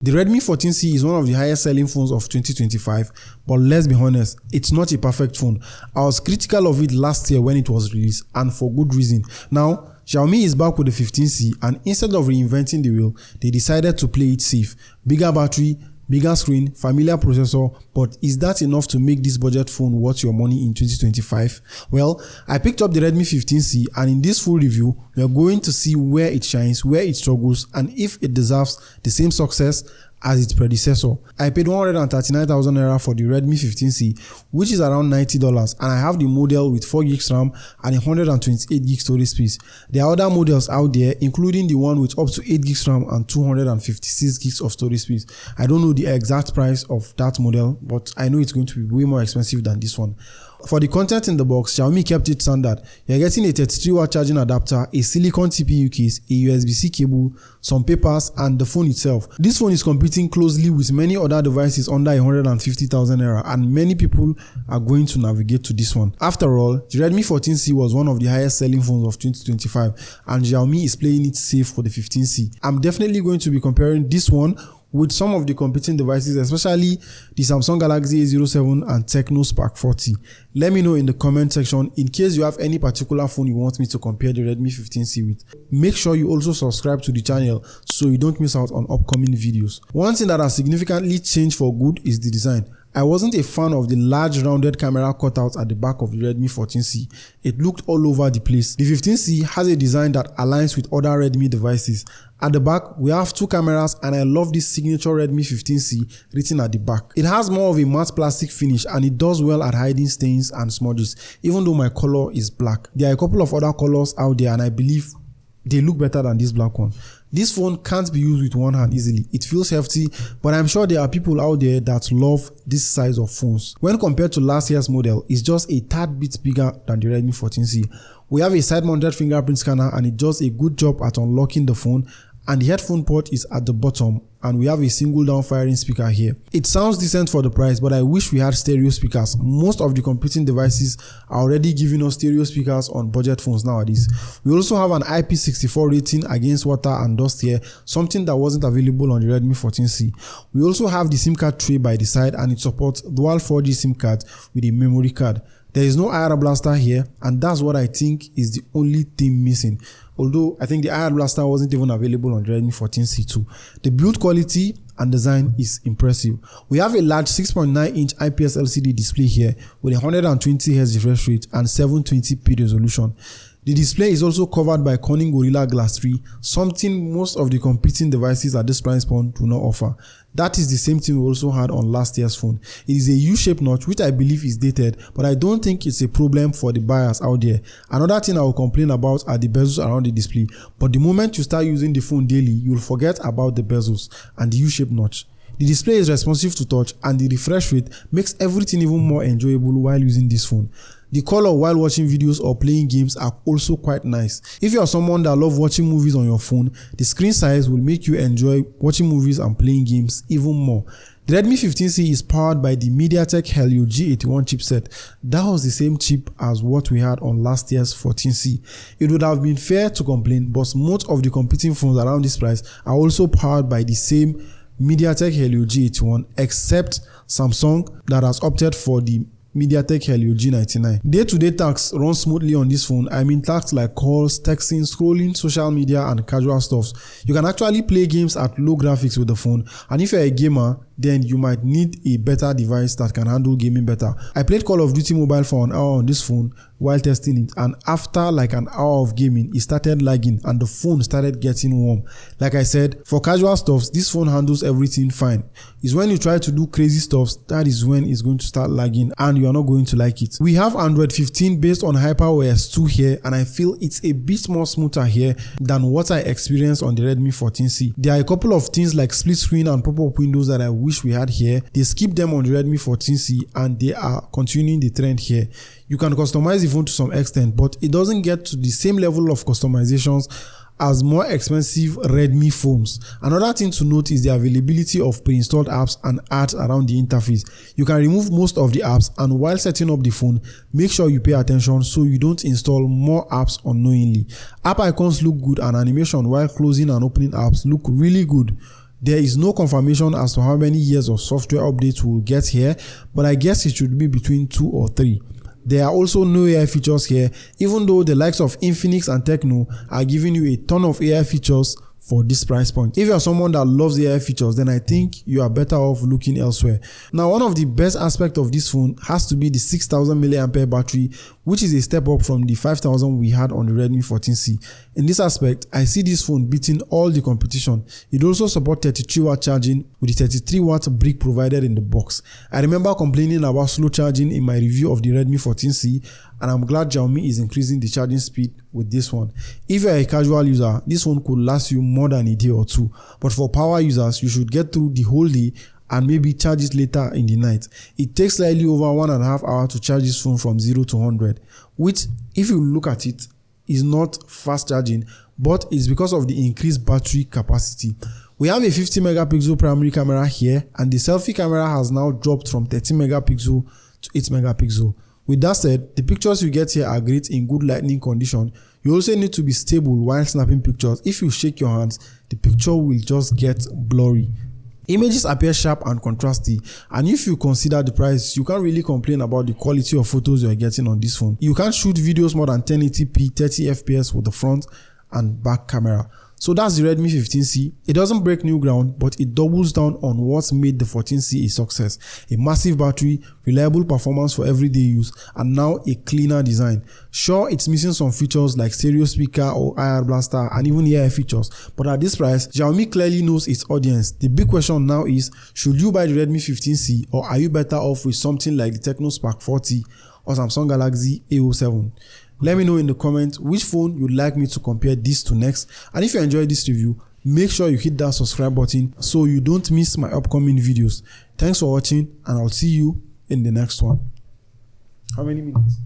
The Redmi 15C is one of the highest selling phones of 2025, but let's be honest, it's not a perfect phone. I was critical of it last year when it was released, and for good reason. Now, Xiaomi is back with the 15C, and instead of reinventing the wheel, they decided to play it safe. Bigger battery, bigger screen, familiar processor, but is that enough to make this budget phone worth your money in 2025? Well, I picked up the Redmi 15C, and in this full review, we are going to see where it shines, where it struggles, and if it deserves the same success as its predecessor. I paid 139,000 naira for the Redmi 15C, which is around $90, and I have the model with 4GB RAM and 128GB storage space. There are other models out there, including the one with up to 8GB RAM and 256GB of storage space. I don't know the exact price of that model, but I know it's going to be way more expensive than this one. For the content in the box, Xiaomi kept it standard. You're getting a 33W charging adapter, a silicone CPU case, a USB-C cable, some papers, and the phone itself. This phone is competing closely with many other devices under 150,000 naira, and many people are going to navigate to this one. After all, the Redmi 14C was one of the highest selling phones of 2025, and Xiaomi is playing it safe for the 15C. I'm definitely going to be comparing this one with some of the competing devices, especially the Samsung Galaxy A07 and Tecno Spark 40. Let me know in the comment section in case you have any particular phone you want me to compare the Redmi 15C with. Make sure you also subscribe to the channel so you don't miss out on upcoming videos. One thing that has significantly changed for good is the design. I wasn't a fan of the large rounded camera cutouts at the back of the Redmi 14C. It looked all over the place. The 15C has a design that aligns with other Redmi devices. At the back, we have two cameras, and I love this signature Redmi 15C written at the back. It has more of a matte plastic finish, and it does well at hiding stains and smudges, even though my color is black. There are a couple of other colors out there, and I believe they look better than this black one. This phone can't be used with one hand easily. It feels hefty, but I'm sure there are people out there that love this size of phones. When compared to last year's model, it's just a tad bit bigger than the Redmi 14C. We have a side-mounted fingerprint scanner, and it does a good job at unlocking the phone, and the headphone port is at the bottom, and we have a single down firing speaker here. It sounds decent for the price, but I wish we had stereo speakers. Most of the competing devices are already giving us stereo speakers on budget phones nowadays. We also have an IP64 rating against water and dust here, something that wasn't available on the Redmi 14C. We also have the SIM card tray by the side, and it supports dual 4G SIM cards with a memory card. There is no IR blaster here, and that's what I think is the only thing missing. Although I think the IR blaster wasn't even available on the Redmi 14C too. The build quality and design is impressive. We have a large 6.9-inch IPS LCD display here with 120Hz refresh rate and 720p resolution. The display is also covered by Corning Gorilla Glass 3, something most of the competing devices at this price point do not offer. That is the same thing we also had on last year's phone. It is a U-shaped notch, which I believe is dated, but I don't think it's a problem for the buyers out there. Another thing I will complain about are the bezels around the display, but the moment you start using the phone daily, you'll forget about the bezels and the U-shaped notch. The display is responsive to touch, and the refresh rate makes everything even more enjoyable while using this phone. The color while watching videos or playing games are also quite nice. If you are someone that loves watching movies on your phone, the screen size will make you enjoy watching movies and playing games even more. The Redmi 15C is powered by the MediaTek Helio G81 chipset. That was the same chip as what we had on last year's 14C. It would have been fair to complain, but most of the competing phones around this price are also powered by the same MediaTek Helio G81, except Samsung that has opted for the MediaTek Helio G91. Day-to-day tasks run smoothly on this phone. I mean tasks like calls, texting, scrolling, social media, and casual stuffs. You can actually play games at low graphics with the phone, and if you're a gamer, then you might need a better device that can handle gaming better. I played Call of Duty Mobile for an hour on this phone while testing it, and after like an hour of gaming, it started lagging and the phone started getting warm. Like I said, for casual stuffs, this phone handles everything fine. It's when you try to do crazy stuffs, that is when it's going to start lagging and you are not going to like it. We have Android 15 based on HyperOS 2 here, and I feel it's a bit more smoother here than what I experienced on the Redmi 14C. There are a couple of things like split screen and pop-up windows that I wish we had here. They skipped them on the Redmi 14C, and they are continuing the trend here. You can customize the phone to some extent, but it doesn't get to the same level of customizations as more expensive Redmi phones. Another thing to note is the availability of pre-installed apps and ads around the interface. You can remove most of the apps, and while setting up the phone, make sure you pay attention so you don't install more apps unknowingly. App icons look good, and animation while closing and opening apps look really good. There is no confirmation as to how many years of software updates we'll get here, but I guess it should be between 2 or 3. There are also no AI features here, even though the likes of Infinix and Tecno are giving you a ton of AI features for this price point. If you are someone that loves AI features, then I think you are better off looking elsewhere. Now, one of the best aspects of this phone has to be the 6000 mAh battery, which is a step up from the 5000 we had on the Redmi 15C. In this aspect, I see this phone beating all the competition. It also supports 33W charging with the 33W brick provided in the box. I remember complaining about slow charging in my review of the Redmi 14C, and I'm glad Xiaomi is increasing the charging speed with this one. If you're a casual user, this one could last you more than a day or two, but for power users, you should get through the whole day and maybe charge it later in the night. It takes slightly over 1.5 hours to charge this phone from 0 to 100, which, if you look at it, is not fast charging, but it's because of the increased battery capacity. We have a 50 megapixel primary camera here, and the selfie camera has now dropped from 13 megapixel to 8 megapixel. With that said, the pictures you get here are great in good lighting condition. You also need to be stable while snapping pictures. If you shake your hands, the picture will just get blurry. Images appear sharp and contrasty, and if you consider the price, you can't really complain about the quality of photos you are getting on this phone. You can't shoot videos more than 1080p 30 fps with the front and back camera. So that's the Redmi 15C. It doesn't break new ground, but it doubles down on what made the 14C a success. A massive battery, reliable performance for everyday use, and now a cleaner design. Sure, it's missing some features like stereo speaker or IR blaster and even AI features, but at this price, Xiaomi clearly knows its audience. The big question now is, should you buy the Redmi 15C, or are you better off with something like the Tecno Spark 40 or Samsung Galaxy A07? Let me know in the comments which phone you'd like me to compare this to next, and if you enjoyed this review, make sure you hit that subscribe button so you don't miss my upcoming videos. Thanks for watching, and I'll see you in the next one. How many minutes?